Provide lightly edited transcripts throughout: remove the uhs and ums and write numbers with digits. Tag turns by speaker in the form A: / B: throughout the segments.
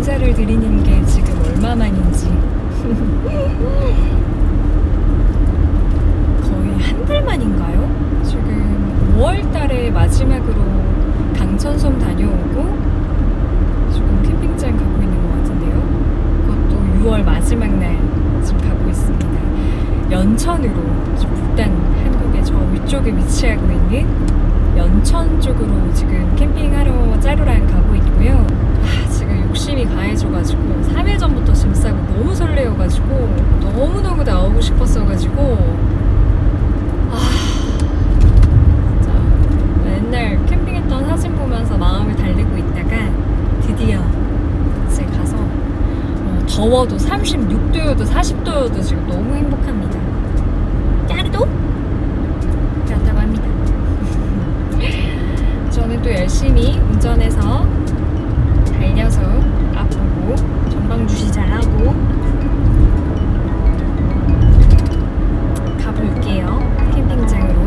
A: 인사를 드리는 게 지금 얼마만인지 거의 한 달 만인가요? 지금 5월달에 마지막으로 강천섬 다녀오고 지금 캠핑장 가고 있는 것 같은데요. 그것도 6월 마지막 날 지금 가고 있습니다. 연천으로 지금 일단 한국의 저 위쪽에 위치하고 있는 연천 쪽으로 지금 캠핑하러 짜루랑 가고 있고요. 지금 욕심이 강해져가지고 3일 전부터 짐 싸고 너무 설레어가지고 너무너무 나오고 싶었어가지고 진짜 맨날 캠핑했던 사진 보면서 마음을 달래고 있다가 드디어 이제 가서 더워도 36도여도 40도여도 지금 너무 행복합니다. 짜루도 그렇다고 합니다. 저는 또 열심히 운전해서 달려서 앞보고 전방주시 잘하고 가볼게요. 캠핑장으로.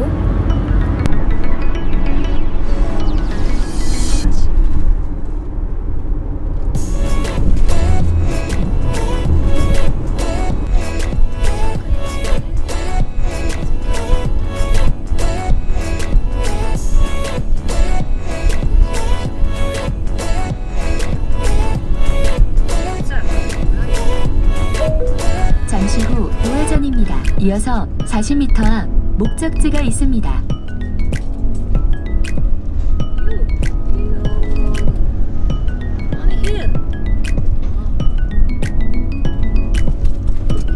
B: 잠시 후 우회전입니다. 이어서 40m 앞 목적지가 있습니다.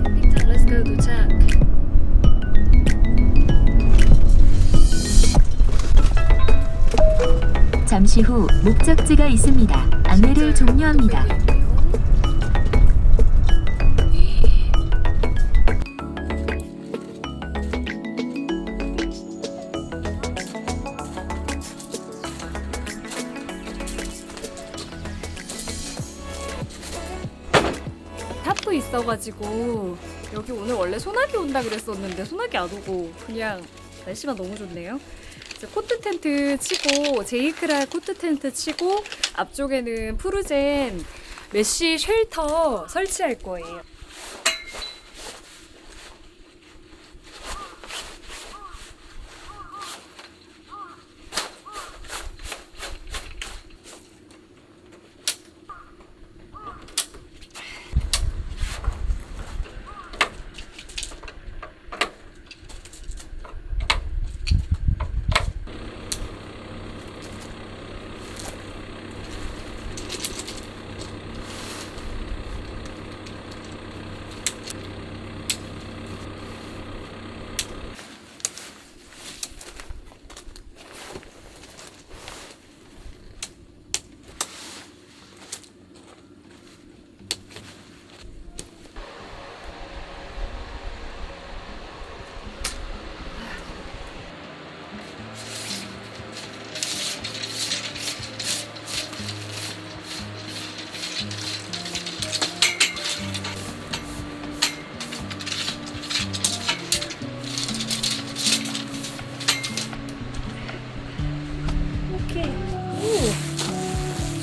A: 캠핑장 렛츠고 도착.
B: 잠시 후 목적지가 있습니다. 안내를 종료합니다.
A: 탑도 있어가지고 여기 오늘 원래 소나기 온다 그랬었는데 소나기 안 오고 그냥 날씨만 너무 좋네요. 이제 코트 텐트 치고 제이크라 코트 텐트 치고 앞쪽에는 푸르젠 메쉬 쉘터 설치할 거예요.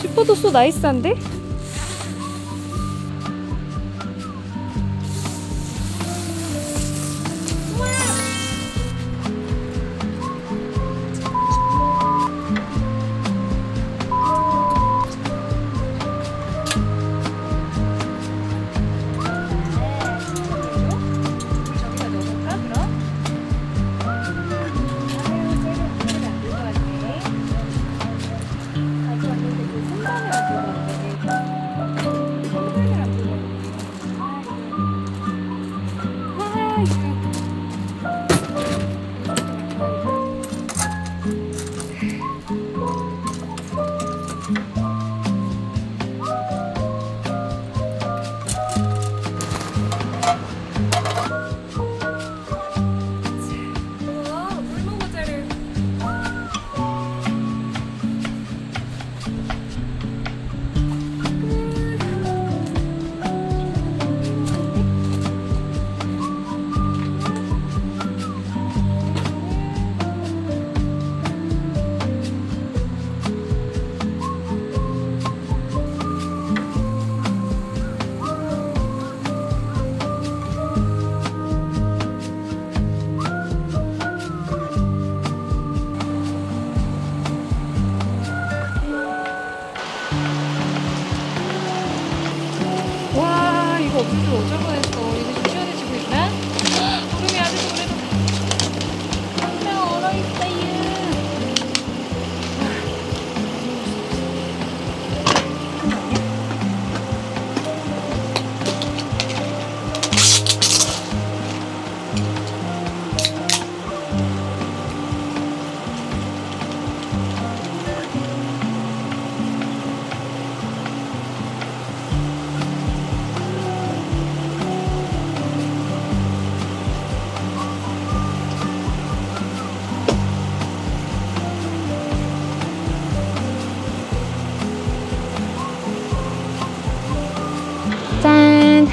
A: 슈퍼도 소 나이스한데? 물도 어쩌고 했어. 이제 좀 시원해지고 있나? 구름이 아직도 그래도 항상 얼어있어요. 짠!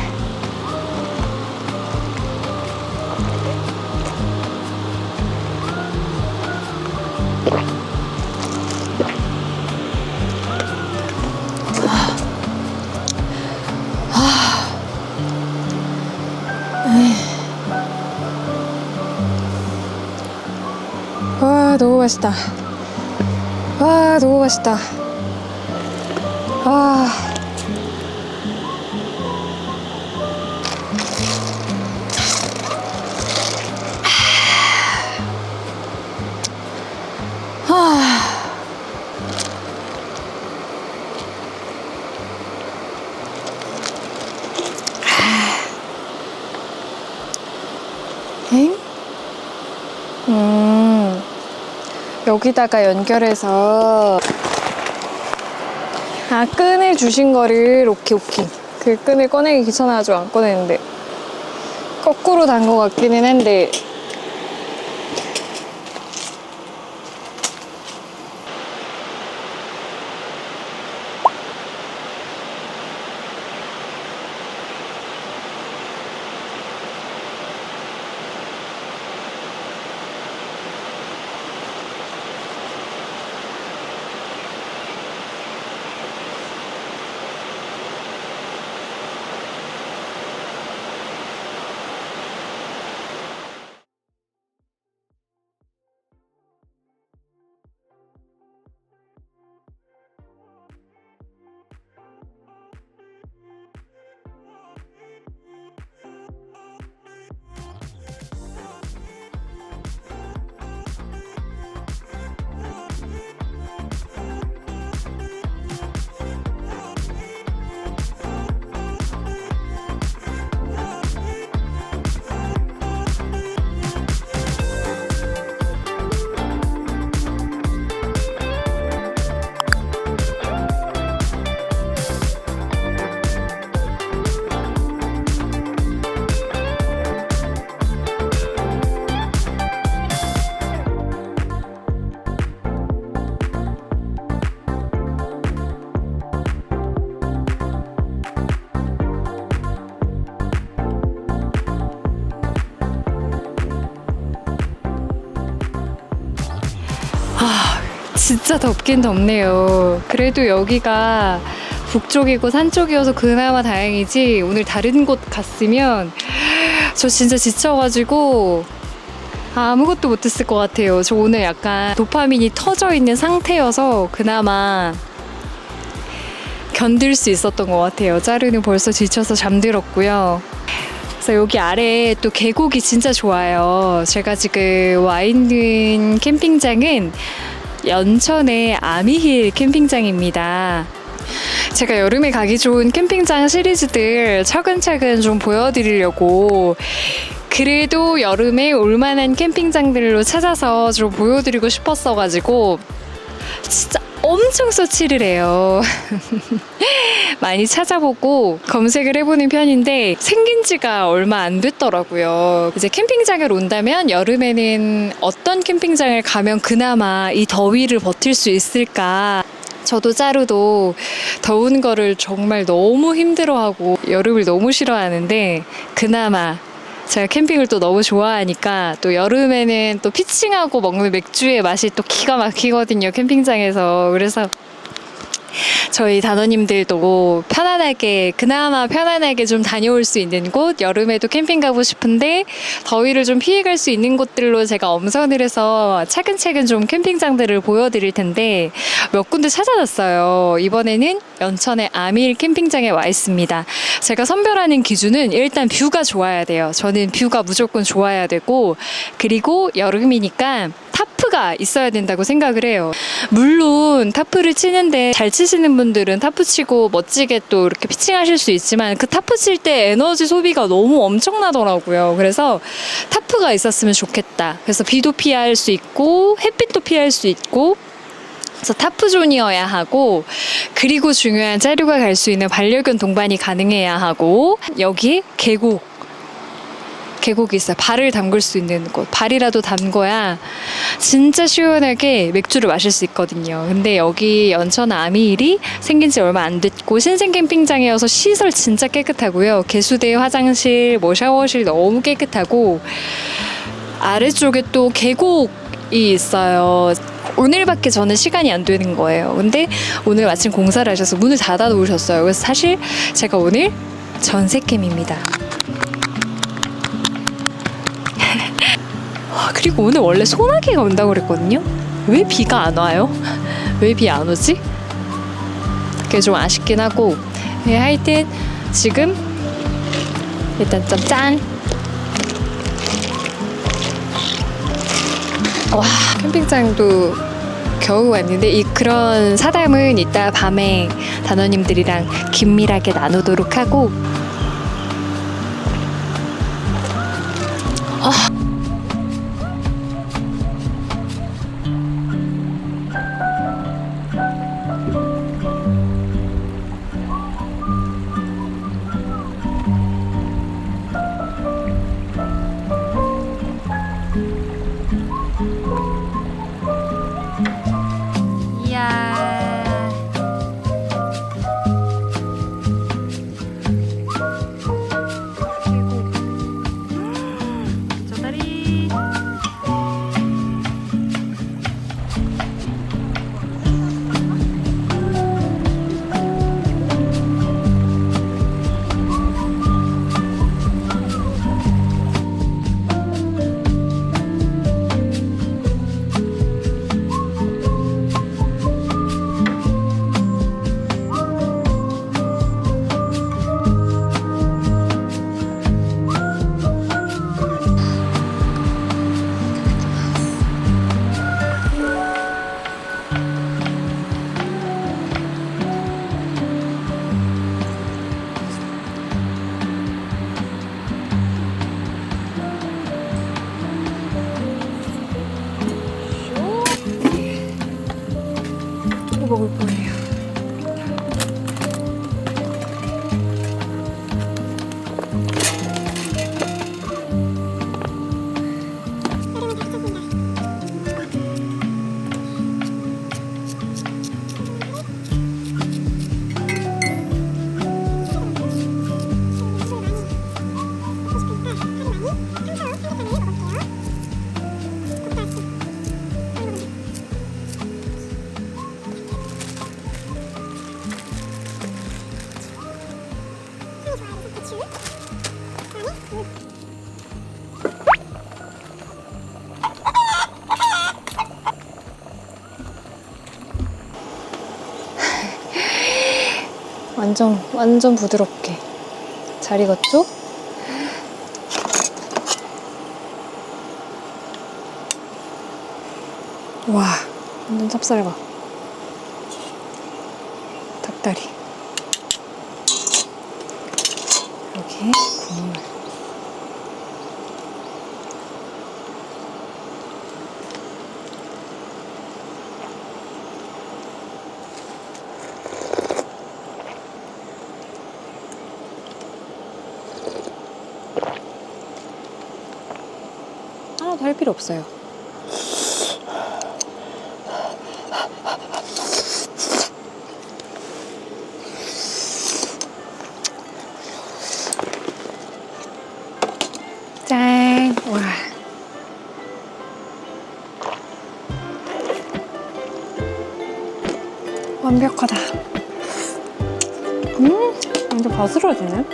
A: 와, 너무 맛있다. 와, 너무 맛있다. 와. 엥? 여기다가 연결해서 끈을 주신 거를 오케이 그 끈을 꺼내기 귀찮아가지고 안 꺼내는데 거꾸로 단 거 같기는 한데 진짜 덥긴 덥네요. 그래도 여기가 북쪽이고 산 쪽이어서 그나마 다행이지 오늘 다른 곳 갔으면 저 진짜 지쳐가지고 아무것도 못했을 것 같아요. 저 오늘 약간 도파민이 터져 있는 상태여서 그나마 견딜 수 있었던 것 같아요. 짜르는 벌써 지쳐서 잠들었고요. 그래서 여기 아래에 또 계곡이 진짜 좋아요. 제가 지금 와 있는 캠핑장은 연천의 아미힐 캠핑장입니다. 제가 여름에 가기 좋은 캠핑장 시리즈들 차근차근 좀 보여드리려고 그래도 여름에 올만한 캠핑장들로 찾아서 좀 보여드리고 싶었어가지고 진짜 엄청 서치를 해요. 많이 찾아보고 검색을 해보는 편인데 생긴 지가 얼마 안 됐더라고요. 이제 캠핑장을 온다면 여름에는 어떤 캠핑장을 가면 그나마 이 더위를 버틸 수 있을까. 저도 짜루도 더운 거를 정말 너무 힘들어하고 여름을 너무 싫어하는데 그나마 제가 캠핑을 또 너무 좋아하니까 또 여름에는 또 피칭하고 먹는 맥주의 맛이 또 기가 막히거든요, 캠핑장에서. 그래서 저희 단원님들도 편안하게, 그나마 편안하게 좀 다녀올 수 있는 곳, 여름에도 캠핑 가고 싶은데 더위를 좀 피해갈 수 있는 곳들로 제가 엄선을 해서 차근차근 좀 캠핑장들을 보여드릴 텐데 몇 군데 찾아놨어요. 이번에는 연천의 아밀 캠핑장에 와 있습니다. 제가 선별하는 기준은 일단 뷰가 좋아야 돼요. 저는 뷰가 무조건 좋아야 되고, 그리고 여름이니까 타프가 있어야 된다고 생각을 해요. 물론 타프를 치는데 잘 치시는 분들은 타프 치고 멋지게 또 이렇게 피칭하실 수 있지만 그 타프 칠 때 에너지 소비가 너무 엄청나더라고요. 그래서 타프가 있었으면 좋겠다. 그래서 비도 피할 수 있고 햇빛도 피할 수 있고, 그래서 타프존이어야 하고, 그리고 중요한 자료가 갈 수 있는 반려견 동반이 가능해야 하고, 여기 계곡이 있어요. 발을 담글 수 있는 곳. 발이라도 담궈야 진짜 시원하게 맥주를 마실 수 있거든요. 근데 여기 연천 아미일이 생긴 지 얼마 안 됐고 신생 캠핑장이어서 시설 진짜 깨끗하고요. 개수대, 화장실, 뭐 샤워실 너무 깨끗하고, 아래쪽에 또 계곡이 있어요. 오늘밖에 저는 시간이 안 되는 거예요. 근데 오늘 마침 공사를 하셔서 문을 닫아 놓으셨어요. 그래서 사실 제가 오늘 전세캠입니다. 그리고 오늘 원래 소나기가 온다고 그랬거든요. 왜 비가 안 와요? 왜 비 안 오지? 그게 좀 아쉽긴 하고, 네, 하여튼 지금 일단 좀 짠! 와, 캠핑장도 겨우 왔는데 그런 사담은 이따 밤에 단원님들이랑 긴밀하게 나누도록 하고, 먹을 거예요. 완전 부드럽게 잘 익었죠? 와, 완전 찹쌀밥. 닭다리. 여기 국물. 하나도 할 필요 없어요. 짠! 와. 완벽하다. 완전 바스러지네.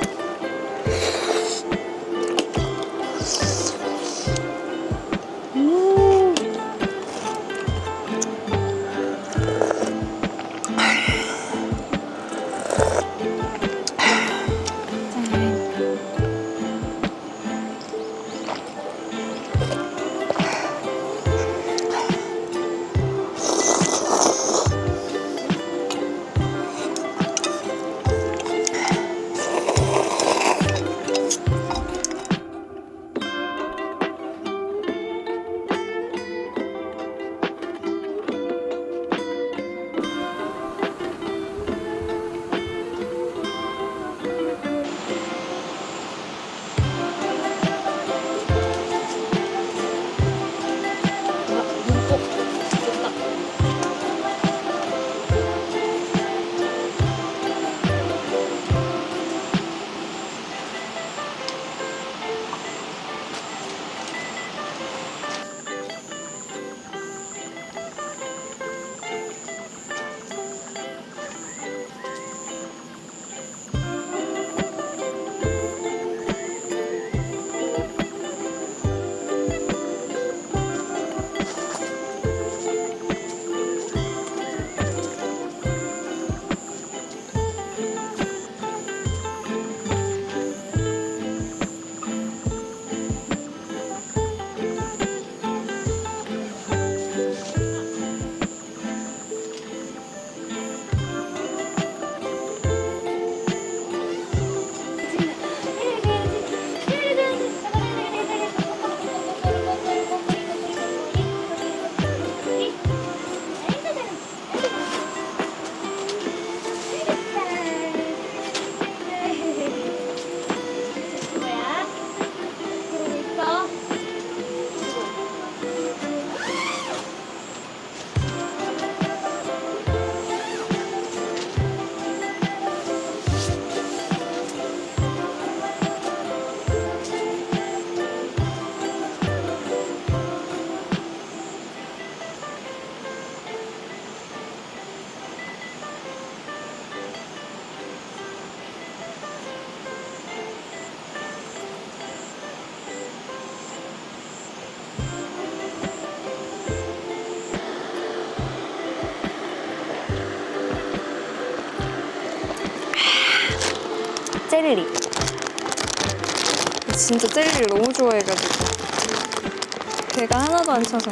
A: 젤리. 진짜 젤리를 너무 좋아해가지고 배가 하나도 안 차서.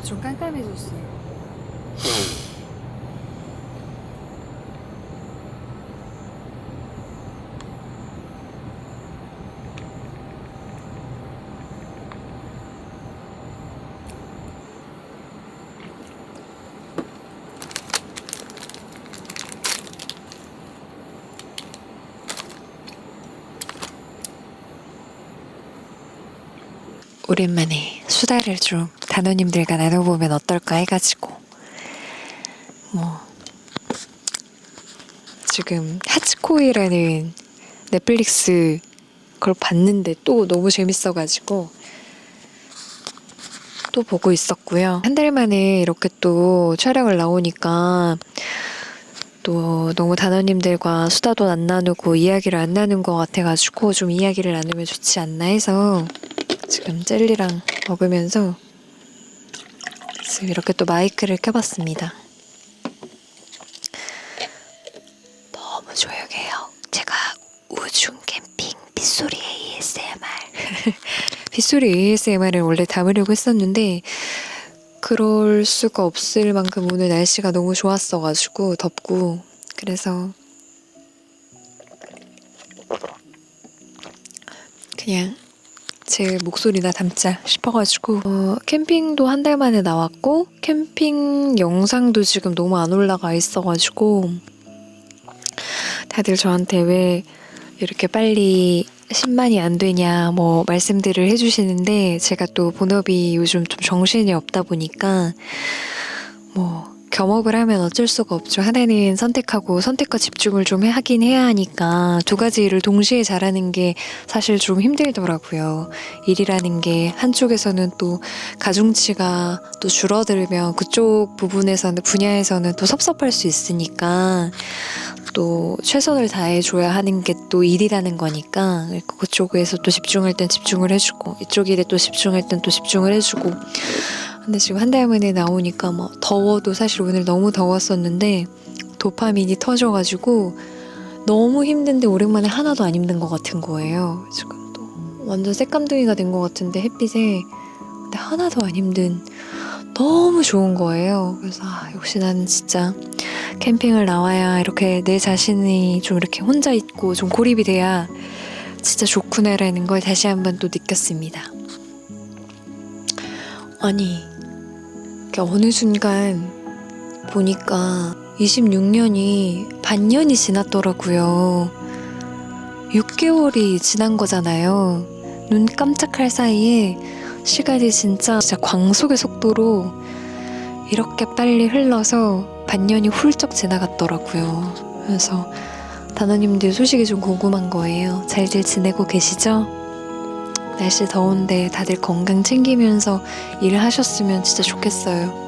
A: 좀 깜깜해졌어요. 오랜만에 수다를 좀 단원님들과 나눠보면 어떨까 해가지고 지금 하츠코이라는 넷플릭스 걸 봤는데 또 너무 재밌어가지고 또 보고 있었고요. 한 달 만에 이렇게 또 촬영을 나오니까 또 너무 단원님들과 수다도 안 나누고 이야기를 안 나눈 것 같아가지고 좀 이야기를 나누면 좋지 않나 해서 지금 젤리랑 먹으면서 지금 이렇게 또 마이크를 켜봤습니다. 너무 조용해요. 제가 우중 캠핑 빗소리 ASMR 빗소리 ASMR을 원래 담으려고 했었는데 그럴 수가 없을 만큼 오늘 날씨가 너무 좋았어가지고 덥고 그래서
C: 그러더라.
A: 그냥 제 목소리나 담자 싶어가지고 캠핑도 한 달 만에 나왔고 캠핑 영상도 지금 너무 안 올라가 있어가지고 다들 저한테 왜 이렇게 빨리 10만이 안 되냐 뭐 말씀들을 해주시는데 제가 또 본업이 요즘 좀 정신이 없다 보니까 뭐 겸업을 하면 어쩔 수가 없죠. 하나는 선택하고 선택과 집중을 좀 하긴 해야 하니까 두 가지 일을 동시에 잘하는 게 사실 좀 힘들더라고요. 일이라는 게 한쪽에서는 또 가중치가 또 줄어들면 그쪽 부분에서는 분야에서는 또 섭섭할 수 있으니까 또 최선을 다해줘야 하는 게 또 일이라는 거니까 그쪽에서 또 집중할 땐 집중을 해주고 이쪽 일에 또 집중할 땐 또 집중을 해주고 근데 지금 한 달 만에 나오니까 뭐 더워도 사실 오늘 너무 더웠었는데 도파민이 터져가지고 너무 힘든데 오랜만에 하나도 안 힘든 것 같은 거예요. 지금 또 완전 새kam둥이가 된 것 같은데 햇빛에 근데 하나도 안 힘든 너무 좋은 거예요. 그래서 역시 나는 진짜 캠핑을 나와야 이렇게 내 자신이 좀 이렇게 혼자 있고 좀 고립이 돼야 진짜 좋구나라는 걸 다시 한번 또 느꼈습니다. 아니 어느 순간 보니까 26년이 반년이 지났더라고요. 6개월이 지난 거잖아요. 눈 깜짝할 사이에 시간이 진짜 광속의 속도로 이렇게 빨리 흘러서 반년이 훌쩍 지나갔더라고요. 그래서 단원님들 소식이 좀 궁금한 거예요. 잘들 지내고 계시죠? 날씨 더운데 다들 건강 챙기면서 일을 하셨으면 진짜 좋겠어요.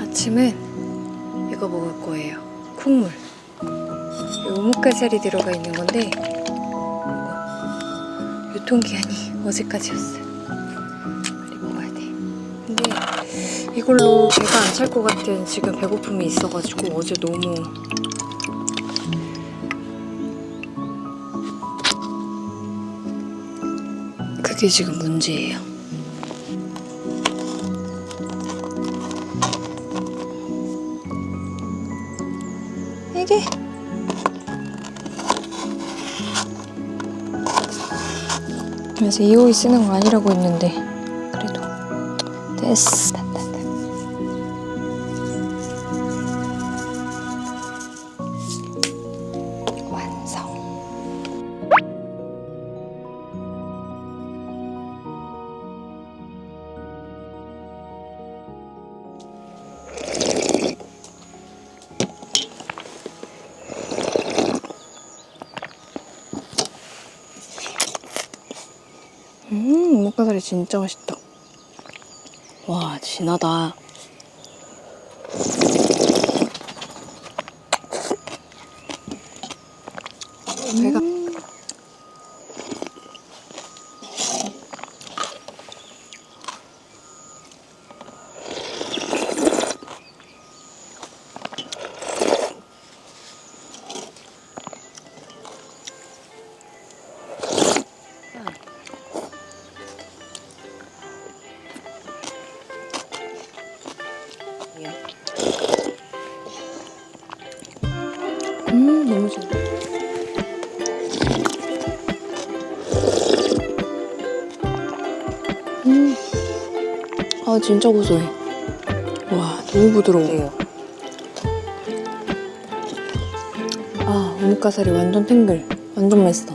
A: 아침은 이거 먹을 거예요. 콩물. 오목가살이 들어가 있는 건데 이거 유통기한이 어제까지였어요. 빨리 먹어야 돼. 근데 이걸로 배가 안 찰 것 같은 지금 배고픔이 있어가지고 어제 너무 그게 지금 문제예요. 이게 그래서 이호이 쓰는 거 아니라고 했는데 그래도 됐어. 완성. 오목가살이 진짜 맛있다. 와, 진하다. 배가
C: 와 진짜 고소해. 와 너무 부드러워요. 아 오목가살이 완전 탱글. 완전 맛있어.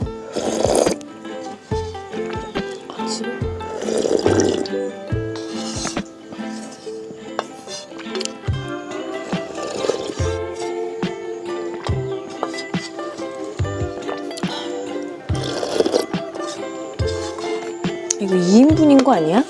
C: 지금 이거 2인분인 거 아니야?